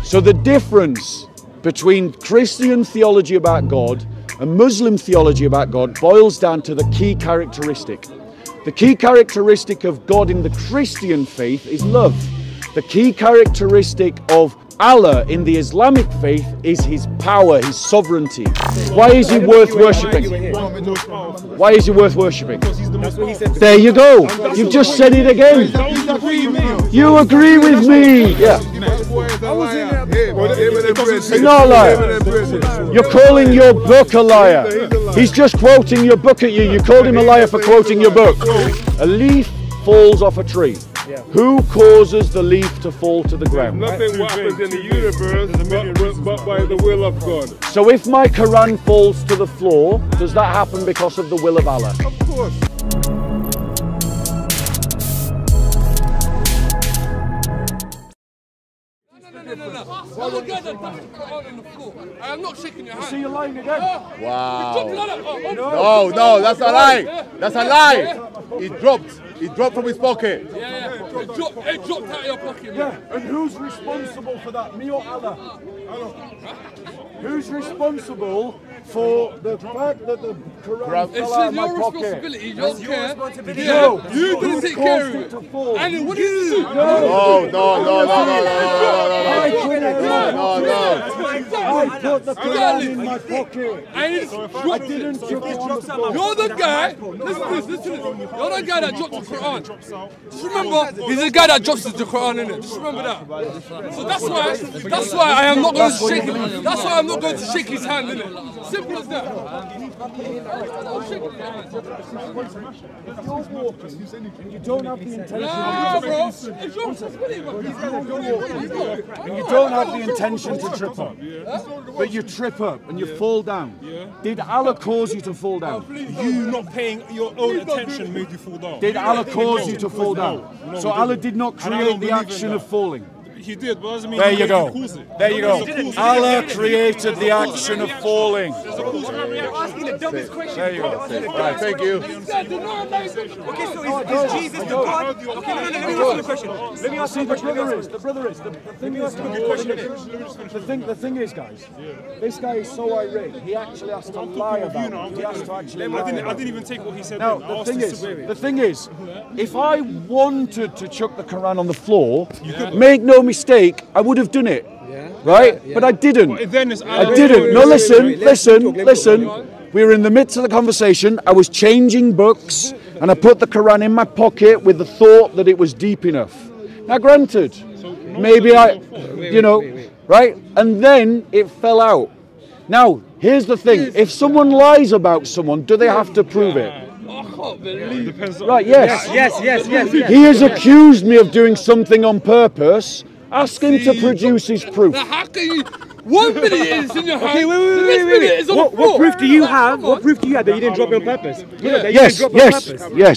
So the difference between Christian theology about God and Muslim theology about God boils down to the key characteristic. The key characteristic of God in the Christian faith is love. The key characteristic of Allah in the Islamic faith is his power, his sovereignty. Why is he worth worshipping? Why is he worth worshipping? There you go. You've just said it again. You agree with me. Yeah. He's not a liar. You're calling your book a liar. He's just quoting your book at you. You called him a liar for quoting your book. A leaf falls off a tree. Who causes the leaf to fall to the ground? Nothing happens in the universe but by the will of God. So if my Quran falls to the floor, does that happen because of the will of Allah? Of course. I am not shaking your hand. See you lying again. Wow. No, that's a lie. That's a lie. He dropped from his pocket. Yeah. It dropped out of your pocket, man. Yeah, and who's responsible for that? Me or Allah? Who's responsible for the fact that the Quran fell out of my your pocket? responsibility. You don't care. No. You didn't take care of it. And what did you do? No. I put the Quran in my pocket. I didn't drop it on the floor. You're the guy. Listen to this. You're the guy that dropped the Quran. Just remember, he's the guy that drops the Quran in it. Just remember that. So that's why I am not going to shake him. That's why I'm not going to shake his hand in it. Simple as that. You don't have the intention. Nah, bro. It's your responsibility, bro. And you don't have the intention to trip up, but you trip up and you fall down. Did Allah cause you to fall down? You not paying your own attention made you fall down. Did Allah cause you to fall down? So Allah did not create the action of falling. He did, but doesn't mean There you go. There you go. Allah created the action of falling. Asking the dumbest question. There you go. Right, thank you. Okay, so is Jesus the God? Okay, no, let me ask you a question. Let me ask you a question. The brother is. The thing is, guys, this guy is so irate. He actually has to lie about it. He has to actually lie. I didn't even take what he said. Now, the thing is, if I wanted to chuck the Quran on the floor, make no mistake, I would have done it. Right? But I didn't. I didn't. No, listen. We were in the midst of the conversation. I was changing books and I put the Quran in my pocket with the thought that it was deep enough. Now, granted, maybe right? And then it fell out. Now, here's the thing. If someone lies about someone, do they have to prove it? Right, yes. He has accused me of doing something on purpose. Ask him to produce his proof. How can you? 1 minute is in your hand. Okay, wait. What proof do you have? What proof do you have that you didn't drop it on purpose? Yes.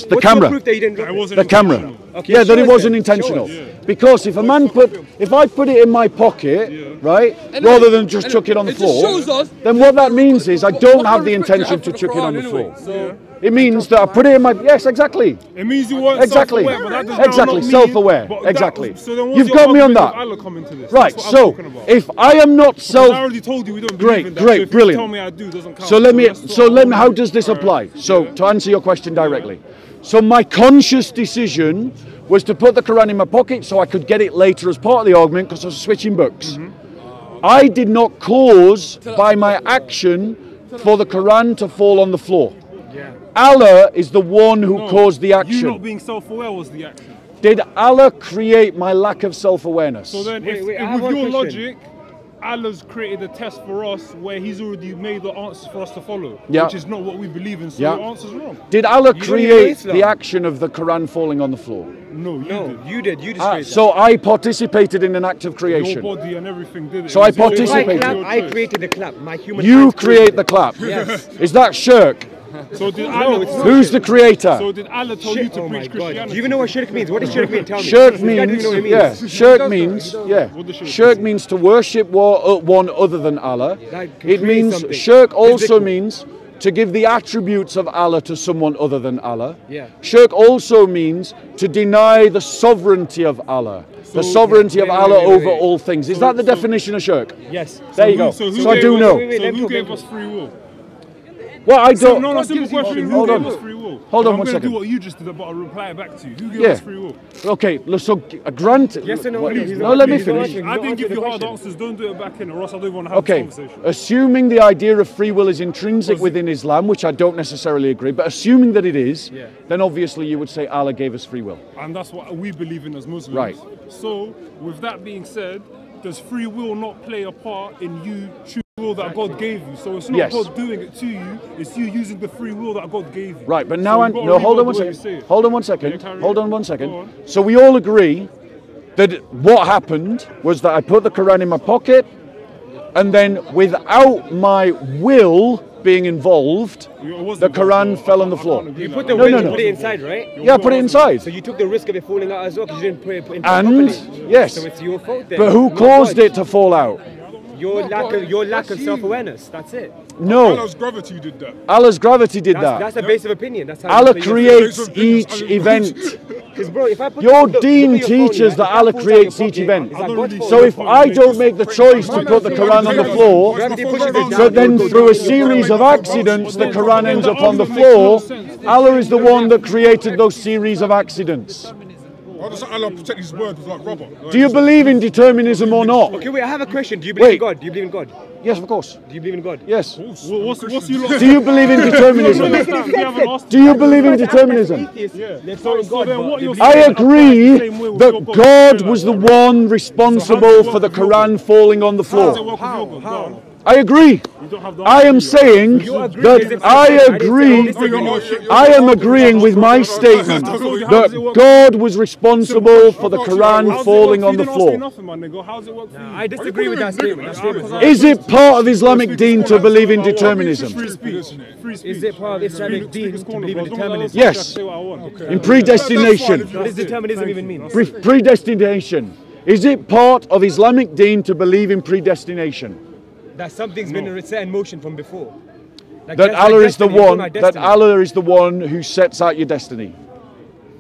The camera. Proof that you didn't drop it? The camera. Okay, that it wasn't intentional. Because if I put it in my pocket, right, rather than just chuck it on the floor, then what that means is I don't have the intention to chuck it on the floor. It means that I put it in my... Yes, exactly. It means you weren't self-aware. Exactly, self-aware. Exactly. So then you've got me on that. Right, so if I am not self... I already told you we don't believe in that. Great, brilliant. Tell me I do, doesn't count. So let me, how does this apply? So to answer your question directly. So my conscious decision was to put the Quran in my pocket so I could get it later as part of the argument because I was switching books. I did not cause by my action for the Quran to fall on the floor. Allah is the one who caused the action. You not being self-aware was the action. Did Allah create my lack of self-awareness? So then, with your logic, Allah's created a test for us where He's already made the answers for us to follow, which is not what we believe in. So the answer's wrong. Did Allah create the action of the Quran falling on the floor? No, you did. You just so I participated in an act of creation. Your body and everything did it. So I participated. I created the clap. My human. You create the clap. Yes. Is that shirk? So did Allah, who's the creator? So did Allah tell you to preach Christianity? Do you even know what shirk means? What does shirk mean? Tell me. Shirk means, shirk means to worship one other than Allah. It means, shirk also means to give the attributes of Allah to someone other than Allah. Yeah. Shirk also means to deny the sovereignty of Allah. The sovereignty of Allah over all things. Is that the definition of shirk? Yes. There you go. So I do know. So who gave us free will? Well, I don't. No, simple question. Who gave us free will? Hold on I'm 1 going to second. do what you just did, but I'll reply back to you. Who gave us free will? Okay, so granted. Yes or no? No, let me finish. I didn't give you hard answers. Don't do it back in, or else I don't want to have this conversation. Assuming the idea of free will is intrinsic within Islam, which I don't necessarily agree, but assuming that it is, then obviously you would say Allah gave us free will. And that's what we believe in as Muslims. Right. So, with that being said, does free will not play a part in you choosing the will that God gave you? So it's not God doing it to you, it's you using the free will that God gave you. Right, but now hold on 1 second. Hold on 1 second. Hold on 1 second. On. So we all agree that what happened was that I put the Quran in my pocket, and then without my will being involved, the Quran fell on the floor. You put the will, you put it inside, right? Yeah, I put it inside. So you took the risk of it falling out as well because you didn't put it in And properly. yes, So it's your fault then. but who caused it to fall out? Your lack of self-awareness. That's it. No, Allah's gravity did that. Allah's gravity did that. That's a base of opinion. That's how Allah you creates each event. Because bro, if I put Your the deen phone, right, teaches if that I Allah pull out creates your each pocket, event. is that God's fault? So if I don't make the choice to put the Quran on the floor, Gravity pushes it down. so then through a series of accidents the Quran ends up on the floor, Allah is the one that created those series of accidents. Why does Allah protect his word with like rubber? Do you believe in determinism or not? Okay, wait, I have a question. Do you believe in Wait. God? Do you believe in God? Yes, of course. Do you believe in God? Yes. What's you lot? Do you believe in determinism? Do you believe in determinism? So then what you're I saying, agree apply the same way with your that God. God was the one responsible for the Quran falling on the floor. How? I agree. You don't have the I am answer. saying that I am agreeing with my statement that God was responsible for the Quran falling on the floor. Nah, I disagree with that statement. Is it part of Islamic deen to believe in determinism? Free speech. Is it part of Islamic deen to believe in determinism? Yes. In predestination. What does determinism even mean? Predestination. Is it part of Islamic deen to believe in predestination? That something's been set in motion from before. Like That just Allah like is the destiny, one. like That destiny. Allah is the one who sets out your destiny.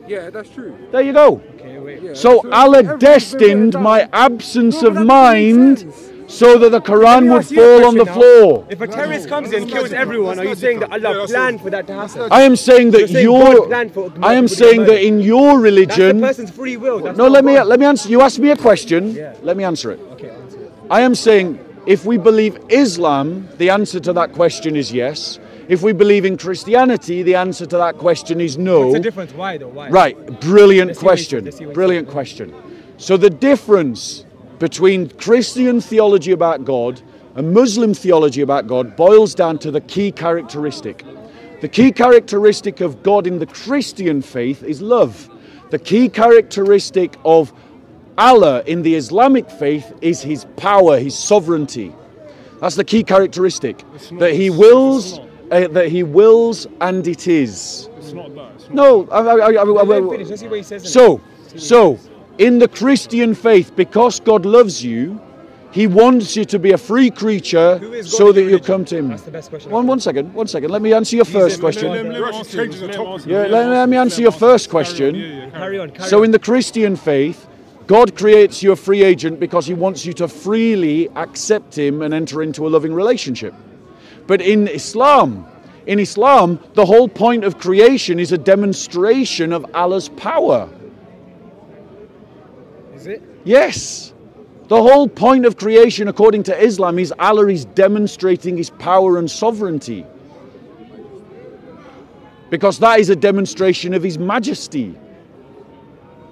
Yeah, that's true. There you go. Okay, wait. So Allah destined my absence of mind so that the Quran would fall on the floor. If a terrorist comes in and kills everyone, are you saying that Allah planned for that to happen? I am saying that saying your. God planned for I am people to saying murder. that in your That's the religion. person's free will. That's No, not God. let me answer. You asked me a question. Yeah. Let me answer it. Okay, answer it. I am saying if we believe Islam, the answer to that question is yes. If we believe in Christianity, the answer to that question is no. What's the difference? Why though? Why? Right, brilliant Let's see what he question. says, let's see what he Brilliant says. question. So the difference between Christian theology about God and Muslim theology about God boils down to the key characteristic. The key characteristic of God in the Christian faith is love. The key characteristic of Allah in the Islamic faith is his power, his sovereignty. That's the key characteristic. That he wills and it is. It's not that. It's not No, Let him finish. Let's see what he says. so in the Christian faith, because God loves you, he wants you to be a free creature Who is God so in that your you religion? come to him. That's the best question. One second. Let me answer your first question. Yeah, Let me answer your first question. Carry on. So in the Christian faith, God creates you a free agent because he wants you to freely accept him and enter into a loving relationship. But in Islam, the whole point of creation is a demonstration of Allah's power. Is it? Yes. The whole point of creation, according to Islam, is Allah is demonstrating his power and sovereignty. Because that is a demonstration of his majesty.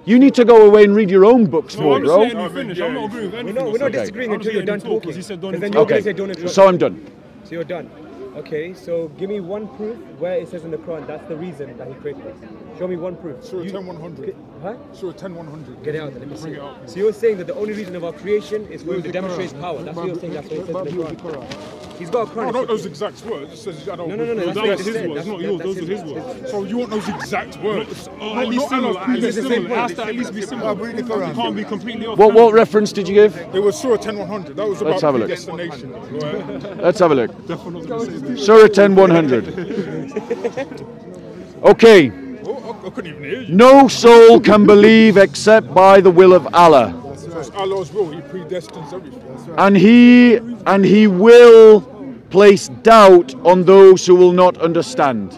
You need to go away and read your own books more, bro. I'm not agreeing with anything. We're not disagreeing until you're done talking. He said don't Because then you're going to say interrupt. don't interrupt. So I'm done. So you're done. Okay, so give me one proof where it says in the Quran that's the reason that he created us. Show me one proof. Surah 10-100. Huh? Surah 10-100. Get it out there, let me see. Bring it up. So you're saying that the only reason of our creation is for him to demonstrate his power. That's what you're saying, that's what it says in the Quran. He's got a Quran. No, not those exact words. It says, I don't No, that was his words, not yours. Those are his words. So you want those exact words? At least similar. At least similar. It has to at least be similar. It can't be completely off. What reference did you give? It was Surah 10:100. That was about predestination. Let's have a look. Definitely not going to say this. Surah 10:100. Okay. I couldn't even hear you. No soul can believe except by the will of Allah. It's Allah's will. He predestines everything. And he will place doubt on those who will not understand.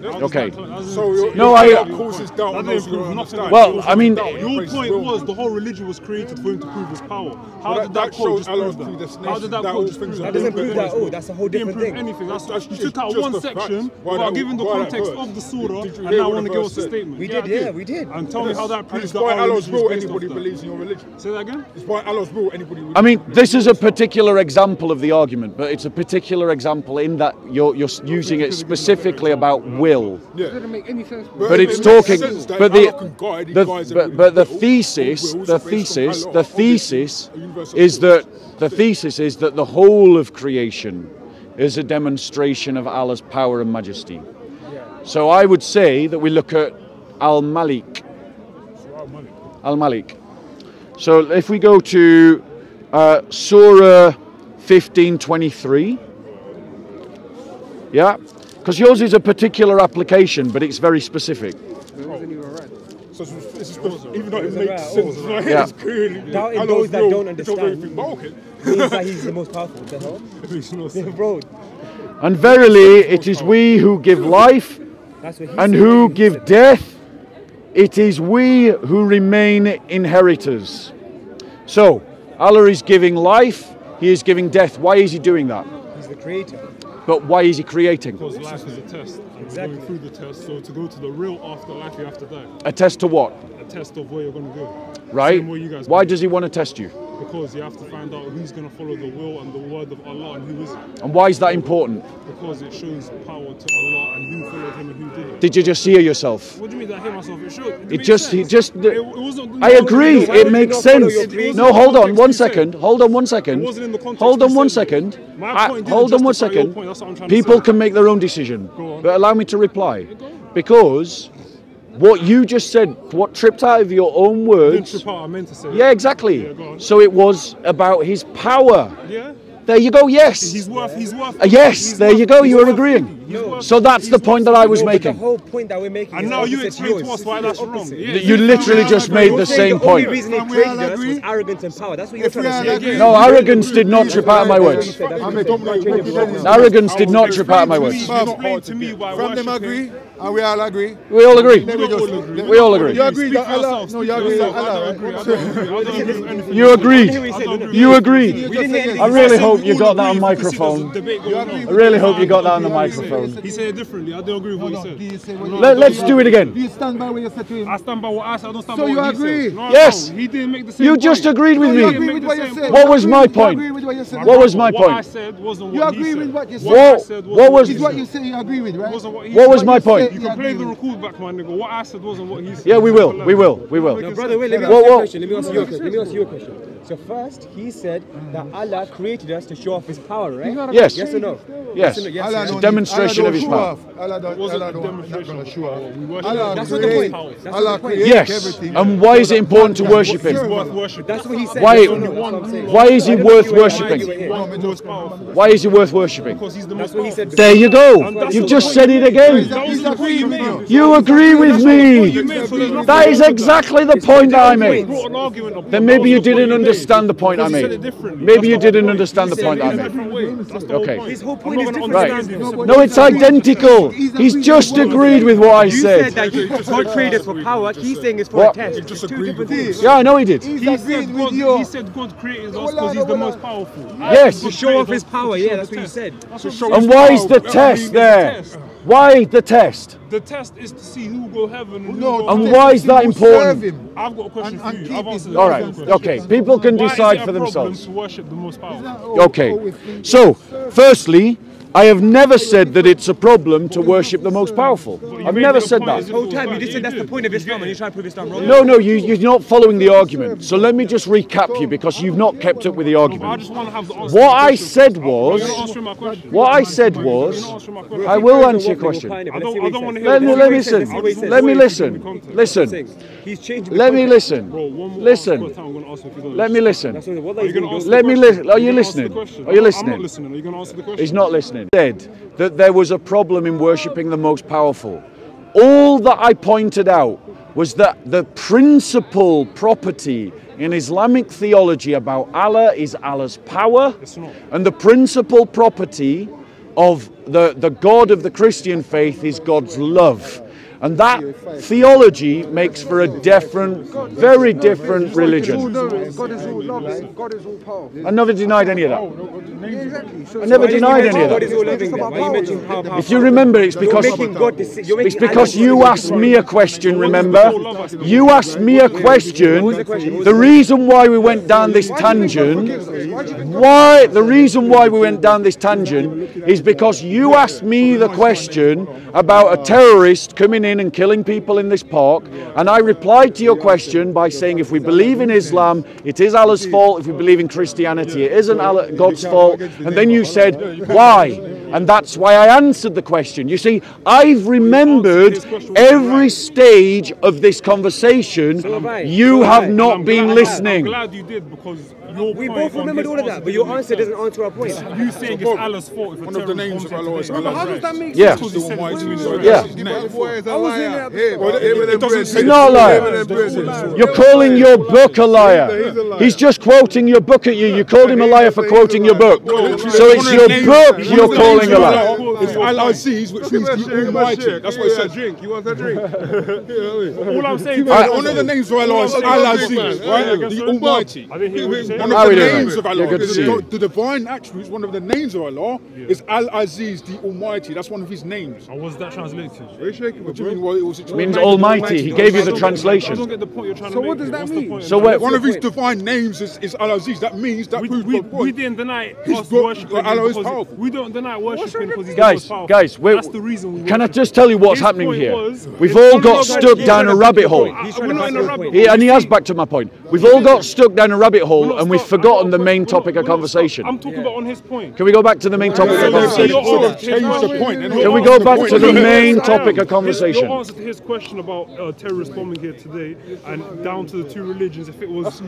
Okay. So No, causes doubt on those who don't understand. Well, I mean, Your point was the whole religion was created for him to prove his power. How did that quote just prove that? How did that quote just prove that? That doesn't prove that. Oh, that's a whole different thing. Anything. You took out one section without giving the context of the surah, and now want to give us a statement. We did, yeah, we did. And tell me how that proves It's that by our Allah's religion is will based anybody off that. believes in your religion. Say that again? It's by Allah's will anybody I mean, this is a particular example of the argument, but it's a particular example in that you're using it specifically about will. Doesn't make any sense. But it's talking. But the thesis is that the whole of creation is a demonstration of Allah's power and majesty. So I would say that we look at Al-Malik. Al-Malik. So if we go to Surah 15:23, yeah, because yours is a particular application, but it's very specific. So even though it makes sense, like, Yeah. it's clearly Doubting those that don't understand everything. But okay. means that he's the most powerful. What the hell? It makes no sense. Bro, And verily, it is we who give life that's what he and said. who give death. It is we who remain inheritors. So, Allah is giving life, He is giving death. Why is He doing that? He's the creator. But why is He creating? Because life is a test. And Exactly. going through the test. So to go to the real afterlife, you have to die. A test to what? A test of where you're going to go. Right? Same way you guys Why go. does He want to test you? Because you have to find out who's going to follow the will and the word of Allah and who isn't. And why is that important? Because it shows power to Allah and who followed Him and who didn't. Did you just hear yourself? What do you mean that I hear myself? It showed. I agree, it makes sense. No, hold on one second. Hold on one second. It wasn't in the context Hold on you one said. second. My point didn't Hold on one justify your second. point, that's what I'm trying to People say. can make their own decision. Go on. But allow me to reply. Because what you just said, what tripped out of your own Didn't words. trip out, I meant to say. Yeah, exactly. Yeah, go on. So it was about His power. Yeah? There you go, yes. He's worth. Yes, there you go, you're agreeing. So that's the point that I was No, but making. the whole point that we're making And is now you opposite explain to yours. us why that's wrong. Yeah, You literally just made the You're saying same the only point. reason he created us was arrogance and power. That's what you're trying to say. No, arrogance did not trip out of my words. Arrogance did not trip out of my words. Explain to me why From them agree, and we all agree. We all agree. We all agree. You agree that Allah? No, you agree that Allah. You agreed. You agreed. We didn't hear anything. I really hope you got that on microphone. I really hope you got that on the microphone. He said it differently. I don't agree with what he said. Let's do it again. Do you stand by what you said to him? I stand by what I said. I don't stand So by you what agree? he said. No, Yes. no, he didn't make the same You point. just agreed with You me. agree with what you said? What was my You point? agree with what you said? What was my What I point? said wasn't You what he agree said. with what you said? What I What- said what was- It's what you say you agree with, right? wasn't what he What said. was my point? You can play the record back, my nigga. What I said wasn't what he said. Yeah, we will. We will. We will. No, brother, wait, let me Whoa, ask you whoa. a question. Let me ask you a question. So first, he said that Allah created us to show off His power, right? Yes. Yes or no? Yes. or no? Yes. Allah yes. a don't demonstration Allah of His don't power. show off. Allah don't. It wasn't Allah a don't. Not demonstration gonna of show off. power. We worship Allah him. That's not the create. point. That's Allah not the point. create Yes. everything. And why is it important to worship Him? He's worth worshiping. That's what he said. Why- Yes or no? That's what I'm saying. Why is He I don't worth think you were here. worshipping? You were here. One of the most powerful. Why is He worth worshipping? Because he's the That's most what he powerful. said. There you go. that's You've the just point. said it again. That was the point you made. You agree with me. You made, so there's nothing That is wrong with exactly the point that I made. Brought an argument up. Then maybe you didn't understand the point I Because he said made. it differently. Maybe you That's the whole didn't point. understand the He point said I it in a made. different way. That's the whole Okay. point. His whole I'm point not is gonna different. understand him. No, it's identical. He's just agreed with what I You said said. that God created us for power. He's saying it's for What? a test. It's just two agreed different with things. Yeah, I know he did. He's He said, agreed God, with you. he said God created us because he's the most powerful. Yes. To show off His power. Yeah, that's what you said. And why is the test there? Why the test? The test is to see who will go heaven and who No, will And hell. why is that You important? serve him. I've got a question and for you. keep I've his answered All that right. question. Okay. People can Why is decide it for a problem themselves. to worship the most powerful? Okay. So, firstly, I have never said that it's a problem to worship the most powerful. I've never said that. The whole time you just said that's the point of Islam and you try to prove Islam wrong. No, you're not following the argument. So let me just recap you because you've not kept up with the argument. What I said was, I will answer your question. Let me listen. Let me listen. Listen. Let me listen. Listen. Let me listen. Let me listen. Are you listening? Are you listening? I'm not listening. Are you going to answer the question? He's not listening. Said that there was a problem in worshipping the most powerful. All that I pointed out was that the principal property in Islamic theology about Allah is Allah's power, and the principal property of the God of the Christian faith is God's love. And that theology makes for a different, very different religion. God is all love. God is all powerful. I never denied any of that. I never denied any of that. If you remember, it's because you asked me a question, remember? You asked me a question. The reason why we went down this tangent, is because you asked me the question about a terrorist coming in and killing people in this park, and I replied to your question by saying if we believe in Islam, it is Allah's fault. If we believe in Christianity, it isn't God's fault. And then you said, why? And that's why I answered the question. You see, I've remembered every stage of this conversation. You have not been listening. I'm glad you did, because we both remembered all of that, but your answer doesn't answer our point. You saying it's Allah's fault if one of the names of Allah is Allah. How does that make Yeah. sense? It's not a liar. You're calling your book a liar. He's just quoting your book at you. You called him a liar for quoting your book. So it's your book you're calling a liar. It's Al-Aziz, which means the Almighty. That's what it says. You want a drink? All I'm saying, one of the names of Allah is Al-Aziz, right? The Almighty. I didn't hear what you said. One of the names of Allah, the divine attributes, one of the names of Allah is Al-Aziz, the Almighty. That's one of his names. And what's that translated to? What do you mean? Well, it Means Almighty. He gave you the I translation. don't get the point you're trying to make. what does that mean? So one of his divine names is Al-Aziz. That means that proves the point. We didn't deny us book, worshiping Allah is because powerful. we don't deny worshiping because he's Guys, the most guys, powerful. That's the reason we can I worship. just tell you what's His happening point here? was- We've all got stuck down a rabbit hole. We're not in a rabbit Yeah, hole. and he has backed to my point. We've all got stuck down a rabbit hole and we've forgotten the main topic of conversation. I'm talking about on his point. Can we go back to the main topic of conversation? Can we go back to the main topic of conversation? Your answer to his question about terrorists bombing here today and down to the two religions, if it was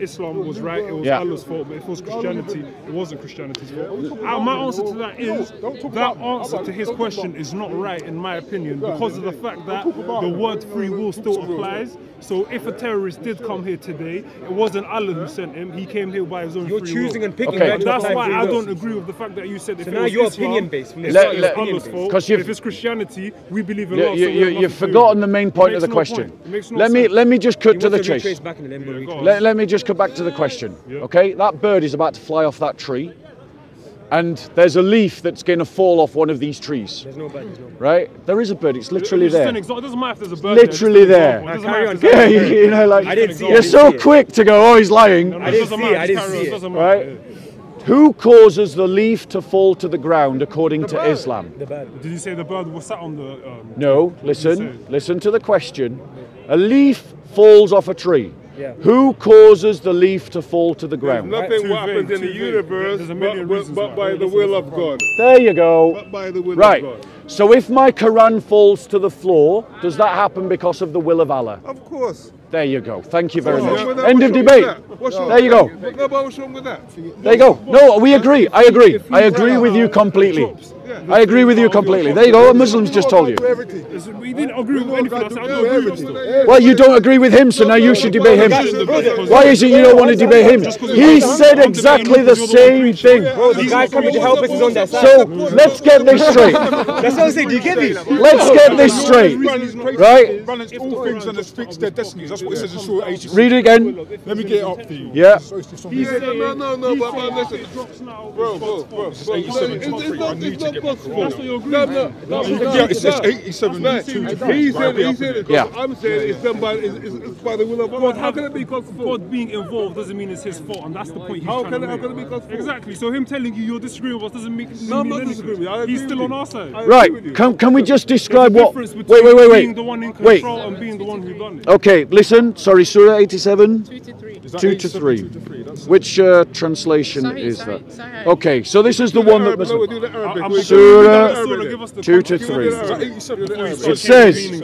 Islam was right, it was Allah's fault, but if it was Christianity, it wasn't Christianity's fault. My answer to that is, that answer to his question is not right in my opinion, because of the fact that the word free will still applies. So if a terrorist did come here today, it wasn't Allah who sent him, he came here by his own free will. You're choosing and picking. Okay. That's why I don't agree with the fact that you said if So it now was you're Islam, opinion-based. it's Allah's fault. Because If it's Christianity, we believe in Allah. You've forgotten the main point of the question. Let me just cut to the chase. Let me just cut back to the question. Okay, that bird is about to fly off that tree, and there's a leaf that's going to fall off one of these trees. There's no bird. Right? There is a bird. It's literally there. It doesn't matter if there's a bird Literally there. Yeah, you know, like you're so quick to go, oh, he's lying. I didn't see it. Right? Who causes the leaf to fall to the ground according to Islam? The bird. Did you say the bird was sat on the? No, listen to the question. A leaf falls off a tree. Yeah. Who causes the leaf to fall to the ground? Nothing what happens in the universe but by the will of God. There you go. But by the will Right. of God. So if my Quran falls to the floor, does that happen because of the will of Allah? Of course. There you go. Thank you very What's much. wrong with that? End of What's wrong debate. with that? What's wrong There you go. with that? No, but what's wrong with that? There you go. No, we agree. I agree. I agree with you completely. I agree with you completely. There you go. What Muslims just told you. We didn't agree with anything. I said I don't agree with stuff. Well, you don't agree with him, so now you should debate him. Why is it you don't want to debate him? He said exactly the same thing. Bro, the guy coming to help us is on that side. So let's get this straight. That's what I'm saying. Do you get me? Let's get this straight. Right? Balance all things and fix their destinies. That's what it says in Surah 86. Read it again. Let me get it up for you. Yeah. No, but listen. Bro, it's God's fault. That's what you're agreeing. Yeah, it says 87 2 to 3. He said it. Yeah. I'm saying it's done by the will of God. How can it be God's fault? God being involved doesn't mean it's his fault, and that's the point he's How trying can to make. it be God's fault? Exactly. So him telling you you're disagreeing with us doesn't make No, I'm mean not anything. disagreeing with you. I agree He's with still you. on our side. Right, can we just describe There's a what... difference between Wait. being the one in control and being the one who done it. Okay, listen, sorry, Surah 87? 2 to 3. 2 to 3. Which translation is that? Sahih. Okay, so this is the one that was... No, do the Arabic. Surah 2 to 3. It says,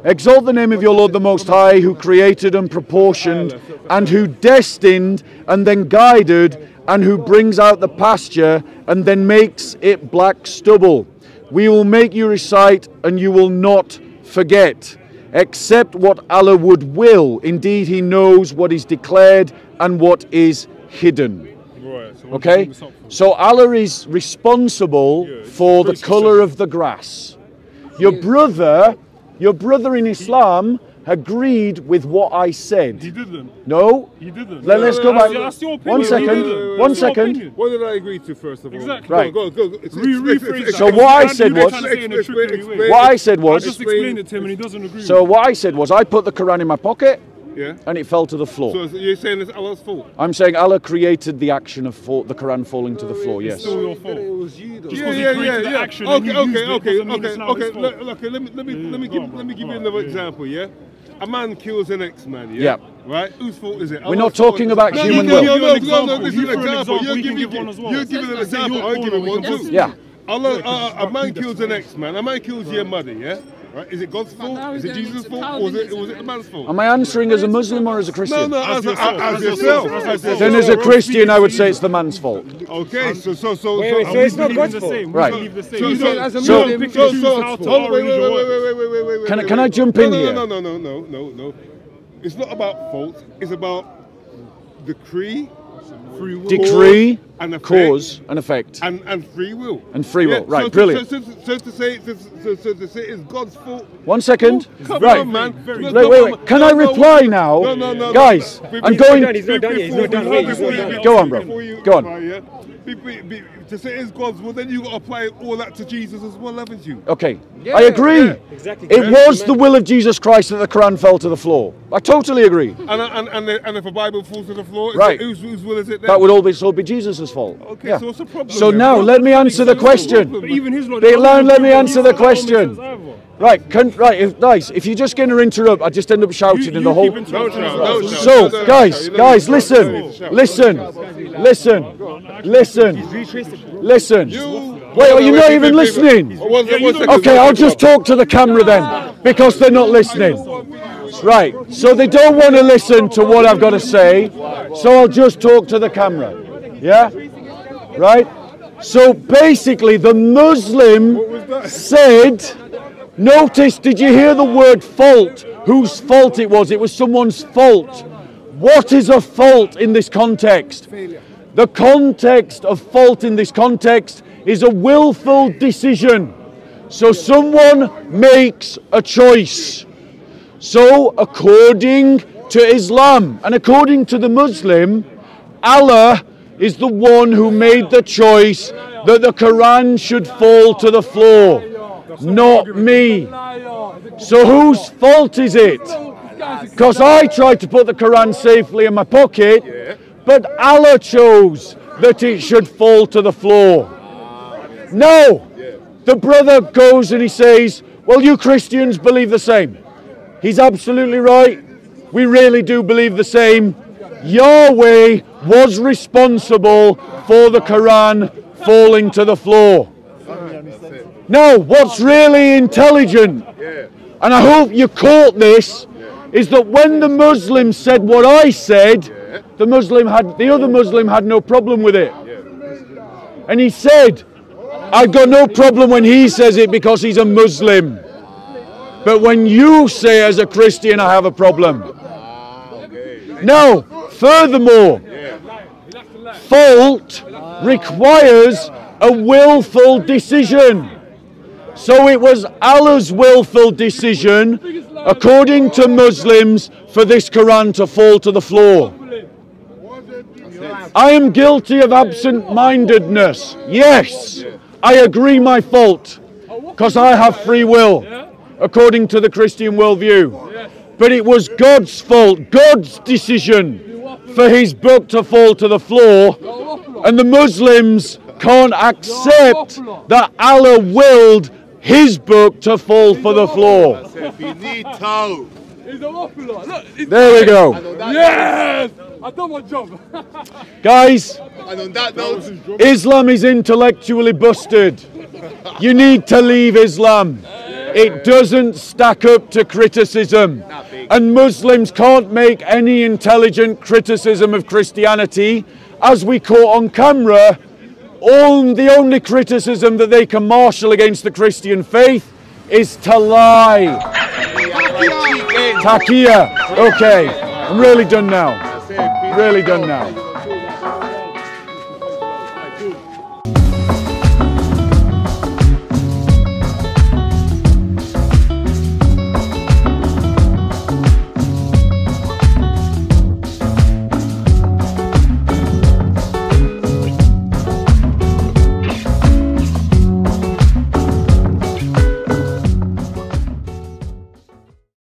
exalt the name of your Lord the Most High, who created and proportioned, and who destined and then guided, and who brings out the pasture and then makes it black stubble. We will make you recite and you will not forget, except what Allah would will. Indeed, He knows what is declared and what is hidden. Okay? So Allah is responsible for the color of the grass. Your brother in Islam agreed with what I said. He didn't. No? He didn't. Let's go back. That's your opinion. One second. He didn't. One That's your second. opinion. What did I agree to first of all? Exactly. Right. Go. Rephrase that. So what I said was... Explain. What I said I was... just explained it to him and he doesn't agree. So what I said was I put the Quran in my pocket Yeah. and it fell to the floor. So you're saying it's Allah's fault? I'm saying Allah created the action of the Quran falling to the floor, yes. It's still your fault. Yeah. Action and you used it doesn't mean it's now his Okay. fault. Let me give you another example. Yeah. A man kills an ex-man. Yeah. Yeah. Right. Whose fault is it? We're not talking about human No, will. this is an example. You can give one as well. You're giving an example. I'll give it one too. Yeah. A man kills an ex-man. A man kills your mother. Yeah. Right? Is it God's fault? Is it Jesus' fault? Or was it the man's fault? Am I answering as a Muslim or as a Christian? No, as yourself. Then as a Christian I would say it's the man's fault. Okay, so Wait, so it's not God's fault. Right. as a So- wait. Can I jump in here? No. It's not about fault. It's about decree, Decree, and effect, cause and effect. and free will. And free will, right, so brilliant. So to say it's God's fault. 1 second. Come Right. on, man. Wait. Can I reply now? No. Guys, I'm going... He's not done yet. He's not done. Wait, he's not done. Go on, bro. Go on. To say it's God's will, then you got to apply all that to Jesus as well, haven't you? Okay, I agree. Exactly. It was the will of Jesus Christ that the Quran fell to the floor. I totally agree. And if a Bible falls to the floor, Right. whose will is it then? That would also be Jesus' fault. Okay, Yeah. so what's the problem? So then? now let me answer the question. Even his Let me answer the question. Right, if you're just going to interrupt, I just end up shouting in the whole... So, guys, listen. Wait, are you not even listening? Okay, I'll just talk to the camera then, because they're not listening. Right, so they don't want to listen to what I've got to say, so I'll just talk to the camera. Yeah? Right? So basically, the Muslim said... Notice, did you hear the word fault? Whose fault it was? It was someone's fault. What is a fault in this context? The context of fault in this context is a willful decision. So someone makes a choice. So according to Islam and according to the Muslim, Allah is the one who made the choice that the Quran should fall to the floor. Not me. So whose fault is it? Because I tried to put the Quran safely in my pocket, but Allah chose that it should fall to the floor. No. The brother goes and he says, well, you Christians believe the same. He's absolutely right. We really do believe the same. Yahweh was responsible for the Quran falling to the floor. Now, what's really intelligent, and I hope you caught this, is that when the Muslim said what I said, the other Muslim had no problem with it. And he said, I've got no problem when he says it because he's a Muslim. But when you say as a Christian, I have a problem. Now, furthermore, fault requires a willful decision. So it was Allah's willful decision, according to Muslims, for this Quran to fall to the floor. I am guilty of absent-mindedness. Yes, I agree my fault, because I have free will, according to the Christian worldview. But it was God's fault, God's decision for his book to fall to the floor, and the Muslims can't accept that Allah willed his book to fall for the floor. There we go. Yes! I've done my job. Guys, And on that note, Islam is intellectually busted. You need to leave Islam. It doesn't stack up to criticism. And Muslims can't make any intelligent criticism of Christianity. As we caught on camera, the only criticism that they can marshal against the Christian faith is to lie. Taqiyya. Okay, I'm really done now. Really done now.